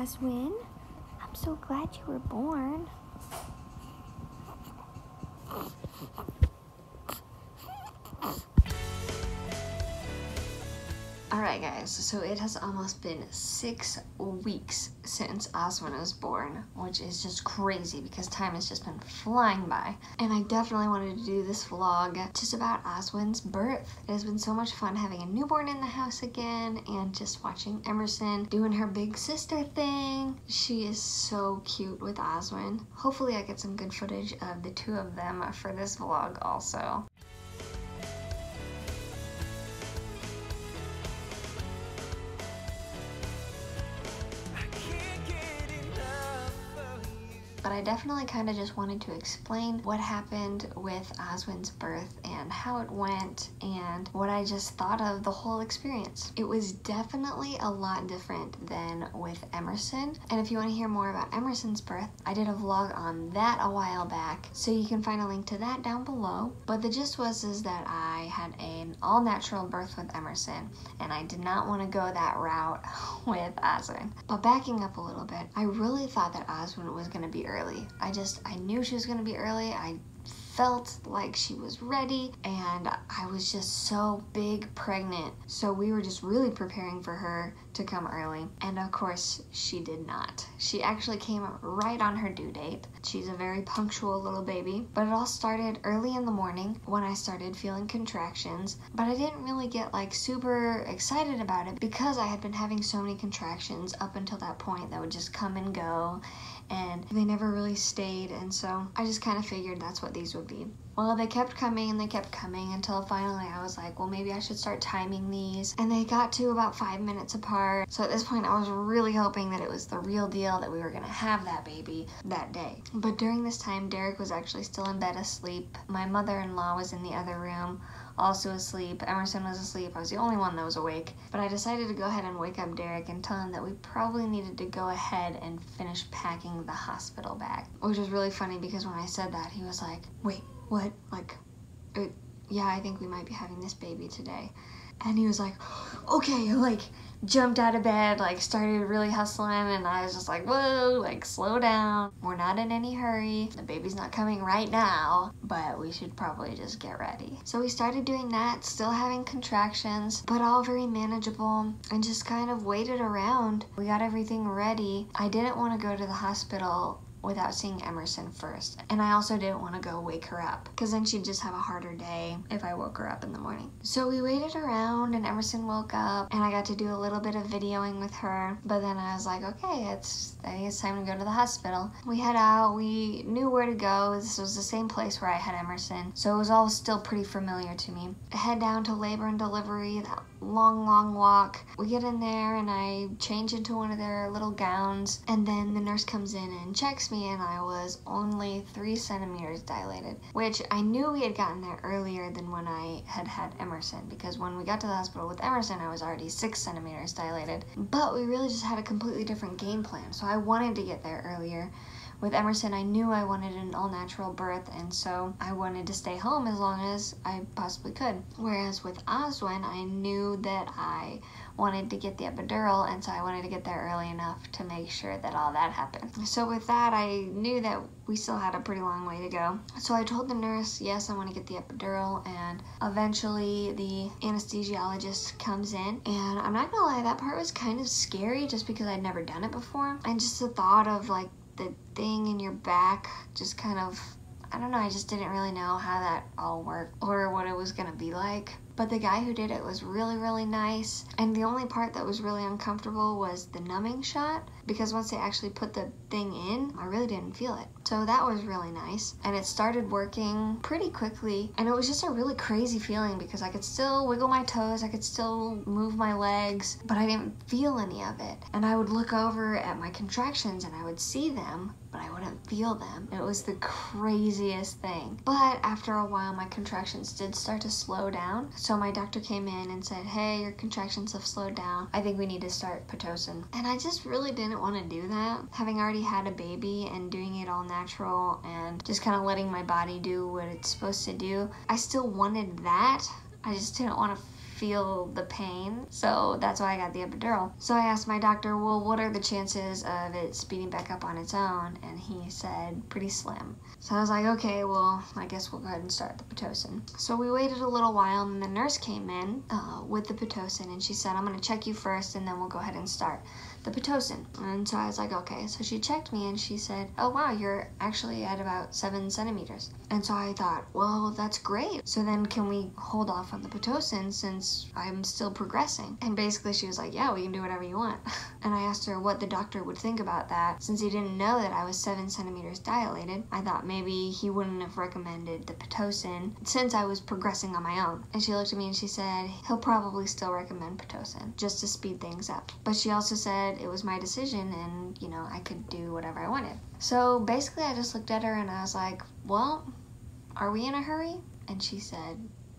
Oswyn. I'm so glad you were born. Alright guys, so it has almost been 6 weeks since Oswyn was born, which is just crazy because time has just been flying by. And I definitely wanted to do this vlog just about Oswyn's birth. It has been so much fun having a newborn in the house again and just watching Emerson doing her big sister thing. She is so cute with Oswyn. Hopefully I get some good footage of the two of them for this vlog also. But I definitely kind of just wanted to explain what happened with Oswyn's birth and how it went and what I just thought of the whole experience. It was definitely a lot different than with Emerson. And if you want to hear more about Emerson's birth, I did a vlog on that a while back, so you can find a link to that down below. But the gist is that I had an all-natural birth with Emerson, and I did not want to go that route with Oswyn. But backing up a little bit, I really thought that Oswyn was going to be early. I knew she was going to be early. I felt like she was ready, and I was just so big pregnant. So we were just really preparing for her to come early. And of course, she did not. She actually came right on her due date. She's a very punctual little baby. But it all started early in the morning when I started feeling contractions. But I didn't really get like super excited about it because I had been having so many contractions up until that point that would just come and go, and they never really stayed, and so I just kind of figured that's what these would be. Well, they kept coming and they kept coming until finally I was like, well, maybe I should start timing these. And they got to about 5 minutes apart. So at this point, I was really hoping that it was the real deal, that we were gonna have that baby that day. But during this time, Derek was actually still in bed asleep. My mother-in-law was in the other room, also asleep. Emerson was asleep. I was the only one that was awake. But I decided to go ahead and wake up Derek and tell him that we probably needed to go ahead and finish packing the hospital bag. Which was really funny because when I said that, he was like, wait, what? Like, yeah, I think we might be having this baby today. And he was like, okay, like, jumped out of bed, like, started really hustling, and I was just like, whoa, like, slow down. We're not in any hurry. The baby's not coming right now, but we should probably just get ready. So we started doing that, still having contractions, but all very manageable, and just kind of waited around. We got everything ready. I didn't want to go to the hospital without seeing Emerson first. And I also didn't want to go wake her up, because then she'd just have a harder day if I woke her up in the morning. So we waited around and Emerson woke up and I got to do a little bit of videoing with her, but then I was like, okay, I think it's time to go to the hospital. We head out, we knew where to go. This was the same place where I had Emerson, so it was all still pretty familiar to me. I head down to labor and delivery, that long walk. We get in there and I change into one of their little gowns, and then the nurse comes in and checks me, and I was only 3 centimeters dilated, which I knew we had gotten there earlier than when I had Emerson, because when we got to the hospital with Emerson, I was already 6 centimeters dilated. But we really just had a completely different game plan, so I wanted to get there earlier. With Emerson, I knew I wanted an all-natural birth, and so I wanted to stay home as long as I possibly could. Whereas with Oswyn, I knew that I wanted to get the epidural, and so I wanted to get there early enough to make sure that all that happened. So with that, I knew that we still had a pretty long way to go. So I told the nurse, yes, I want to get the epidural, and eventually the anesthesiologist comes in. And I'm not gonna lie, that part was kind of scary just because I'd never done it before. And just the thought of like the thing in your back just kind of, I don't know, I just didn't really know how that all worked or what it was gonna be like. But the guy who did it was really nice, and the only part that was really uncomfortable was the numbing shot, because once they actually put the thing in, I really didn't feel it. So that was really nice, and it started working pretty quickly, and it was just a really crazy feeling because I could still wiggle my toes, I could still move my legs, but I didn't feel any of it. And I would look over at my contractions and I would see them, but I wouldn't feel them. It was the craziest thing. But after a while, my contractions did start to slow down. So my doctor came in and said, hey, your contractions have slowed down. I think we need to start Pitocin. And I just really didn't want to do that. Having already had a baby and doing it all natural and just kind of letting my body do what it's supposed to do, I still wanted that. I just didn't want to feel the pain, so that's why I got the epidural. So I asked my doctor, well, what are the chances of it speeding back up on its own? And he said pretty slim. So I was like, okay, well, I guess we'll go ahead and start the Pitocin. So we waited a little while, and the nurse came in with the Pitocin, and she said, I'm going to check you first, and then we'll go ahead and start the Pitocin. And so I was like, okay. So she checked me, and she said, oh wow, you're actually at about 7 centimeters. And so I thought, well, that's great. So then can we hold off on the Pitocin since I'm still progressing? And basically she was like, yeah, we can do whatever you want. And I asked her what the doctor would think about that. Since he didn't know that I was 7 centimeters dilated, I thought maybe he wouldn't have recommended the Pitocin since I was progressing on my own. And she looked at me and she said, he'll probably still recommend Pitocin just to speed things up. But she also said it was my decision and, you know, I could do whatever I wanted. So basically I just looked at her and I was like, well, are we in a hurry? And she said,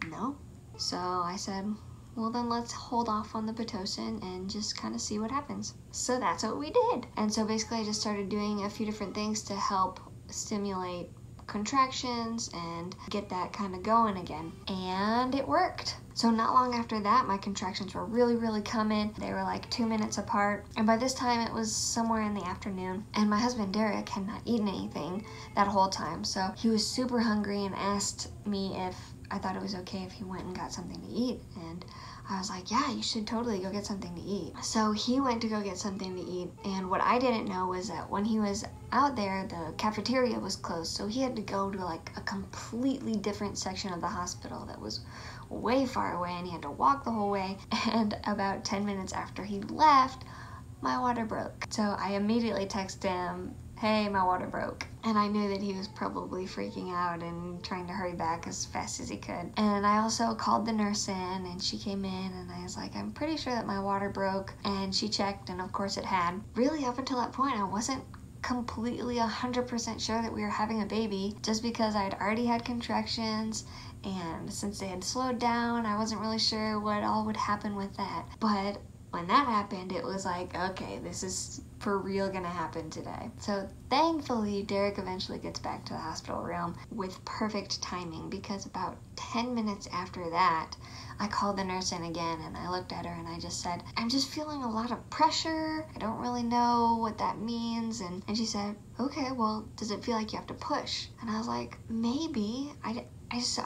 no. So I said, well then let's hold off on the Pitocin and just kind of see what happens. So that's what we did. And so basically I just started doing a few different things to help stimulate contractions and get that kind of going again. And it worked. So not long after that, my contractions were really coming. They were like 2 minutes apart. And by this time, it was somewhere in the afternoon. And my husband, Derek, had not eaten anything that whole time. So he was super hungry and asked me if I thought it was okay if he went and got something to eat. And I was like, yeah, you should totally go get something to eat. So he went to go get something to eat. And what I didn't know was that when he was out there, the cafeteria was closed. So he had to go to like a completely different section of the hospital that was way far away, and he had to walk the whole way. And about 10 minutes after he left, my water broke. So I immediately texted him, hey, my water broke. And I knew that he was probably freaking out and trying to hurry back as fast as he could. And I also called the nurse in, and she came in, and I was like, I'm pretty sure that my water broke. And she checked, and of course it had. Really, up until that point, I wasn't completely 100% sure that we were having a baby, just because I'd already had contractions, and since they had slowed down, I wasn't really sure what all would happen with that. But when that happened, it was like, okay, this is for real gonna happen today. So thankfully, Derek eventually gets back to the hospital room with perfect timing, because about 10 minutes after that, I called the nurse in again, and I looked at her and I just said, I'm just feeling a lot of pressure. I don't really know what that means. And she said, okay, well, does it feel like you have to push? And I was like, maybe.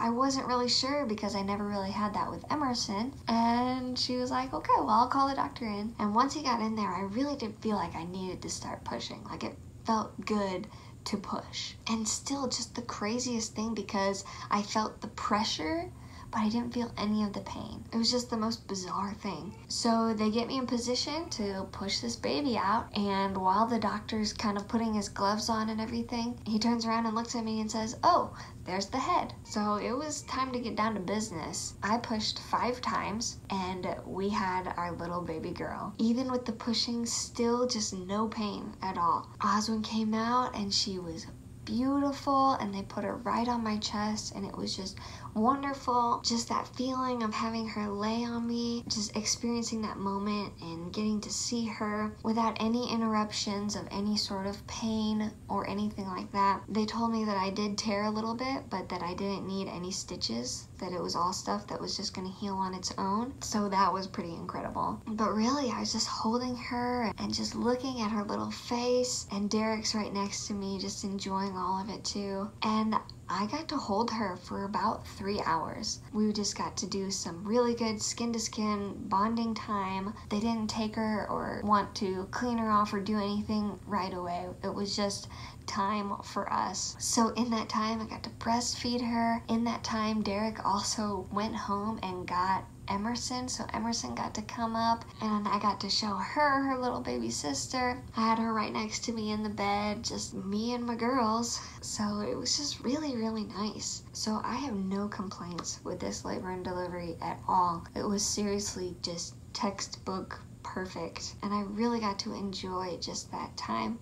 I wasn't really sure because I never really had that with Emerson. And she was like, okay, well, I'll call the doctor in. And once he got in there, I really did feel like I needed to start pushing. Like, it felt good to push. And still just the craziest thing, because I felt the pressure, but I didn't feel any of the pain. It was just the most bizarre thing. So they get me in position to push this baby out, and while the doctor's kind of putting his gloves on and everything, he turns around and looks at me and says, oh, there's the head. So it was time to get down to business. I pushed 5 times, and we had our little baby girl. Even with the pushing, still just no pain at all. Oswyn came out, and she was beautiful, and they put her right on my chest, and it was just wonderful. Just that feeling of having her lay on me, just experiencing that moment and getting to see her without any interruptions of any sort of pain or anything like that. They told me that I did tear a little bit, but that I didn't need any stitches, that it was all stuff that was just gonna heal on its own. So that was pretty incredible. But really, I was just holding her and just looking at her little face, and Derek's right next to me, just enjoying all of it too. And I got to hold her for about 3 hours. We just got to do some really good skin-to-skin bonding time. They didn't take her or want to clean her off or do anything right away. It was just time for us. So in that time, I got to breastfeed her. In that time, Derek also went home and got Emerson, so Emerson got to come up, and I got to show her little baby sister. I had her right next to me in the bed, just me and my girls. So it was just really nice. So I have no complaints with this labor and delivery at all. It was seriously just textbook perfect, and I really got to enjoy just that time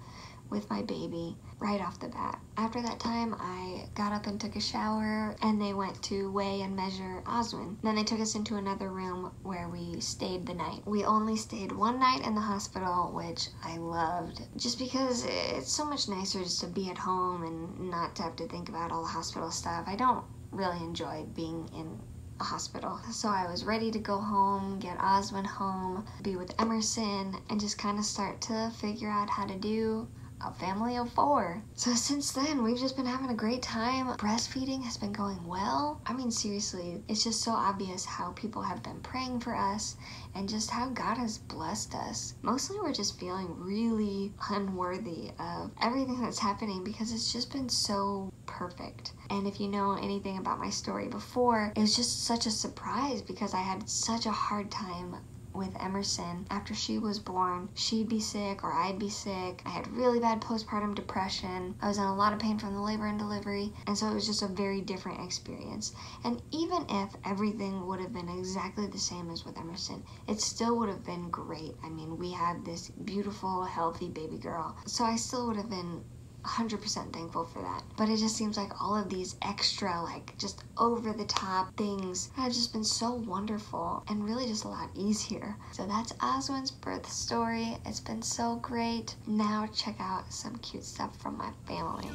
with my baby right off the bat. After that time, I got up and took a shower, and they went to weigh and measure Oswyn. Then they took us into another room where we stayed the night. We only stayed 1 night in the hospital, which I loved, just because it's so much nicer just to be at home and not to have to think about all the hospital stuff. I don't really enjoy being in a hospital. So I was ready to go home, get Oswyn home, be with Emerson, and just kind of start to figure out how to do a family of 4. So since then, we've just been having a great time. Breastfeeding has been going well. I mean, seriously, it's just so obvious how people have been praying for us and just how God has blessed us. Mostly we're just feeling really unworthy of everything that's happening because it's just been so perfect. And if you know anything about my story before, it was just such a surprise because I had such a hard time with Emerson. After she was born, she'd be sick or I'd be sick. I had really bad postpartum depression. I was in a lot of pain from the labor and delivery, and so it was just a very different experience. And even if everything would have been exactly the same as with Emerson, it still would have been great. I mean, we had this beautiful, healthy baby girl, so I still would have been 100% thankful for that. But it just seems like all of these extra, like, just over the top things have just been so wonderful and really just a lot easier. So that's Oswyn's birth story. It's been so great. Now check out some cute stuff from my family.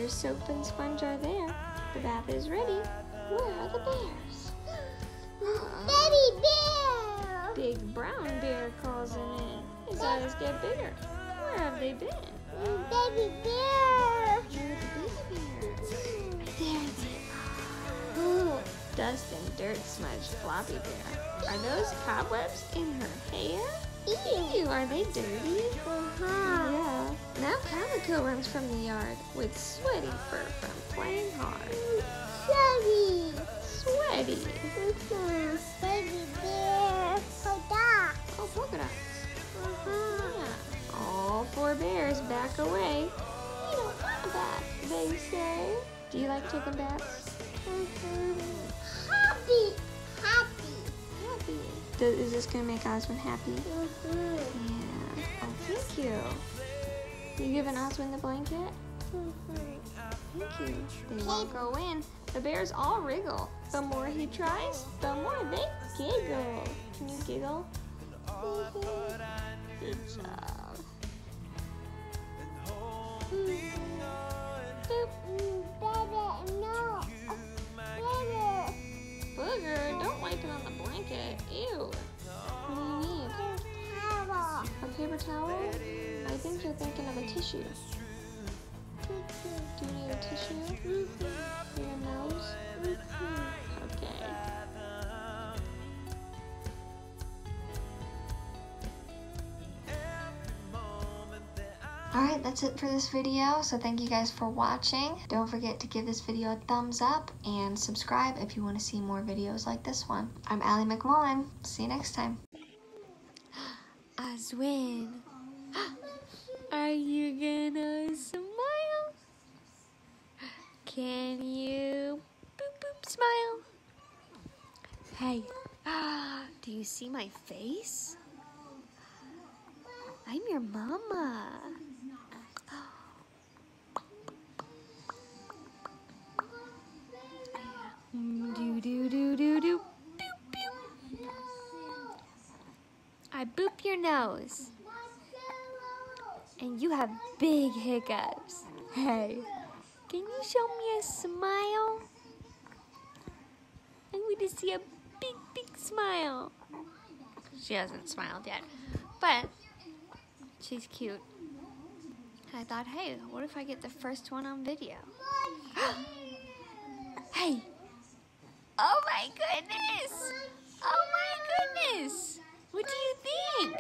Soap and sponge are there. The bath is ready. Where are the bears? Baby bear! Big brown bear calls him in. His eyes get bigger. Where have they been? Baby bear! Where are the baby bears? There they are. Dust and dirt smudged floppy bear. Are those cobwebs in her hair? Ew, are they dirty? Yeah. Now Calico runs from the yard with sweaty fur from playing hard. Sweaty! Sweaty. Baby bear! Polka! Oh, polka dots. Yeah. All 4 bears back away. You don't want a bath, they say. Do you like taking baths? Happy! Is this gonna make Oswyn happy? Yeah. Oh, thank you. You giving Oswyn the blanket? Thank you. They won't go in. The bears all wriggle. The more he tries, the more they giggle. Can you giggle? Good job. Boop. Booger, don't wipe it on the blanket. Ew. What do you need? A paper towel? I think you're thinking of a tissue. Do you need a tissue? For your nose? Okay. Alright, that's it for this video, so thank you guys for watching. Don't forget to give this video a thumbs up and subscribe if you want to see more videos like this one. I'm Allie McMullin. See you next time. Oswyn, are you gonna smile? Can you boop boop smile? Hey, do you see my face? I'm your mama. Do do do do do. Boop boop. I boop your nose. And you have big hiccups. Hey, can you show me a smile? I want to see a big, big smile. She hasn't smiled yet, but she's cute. And I thought, hey, what if I get the first one on video? Hey! Oh my goodness! Oh my goodness! What do you think?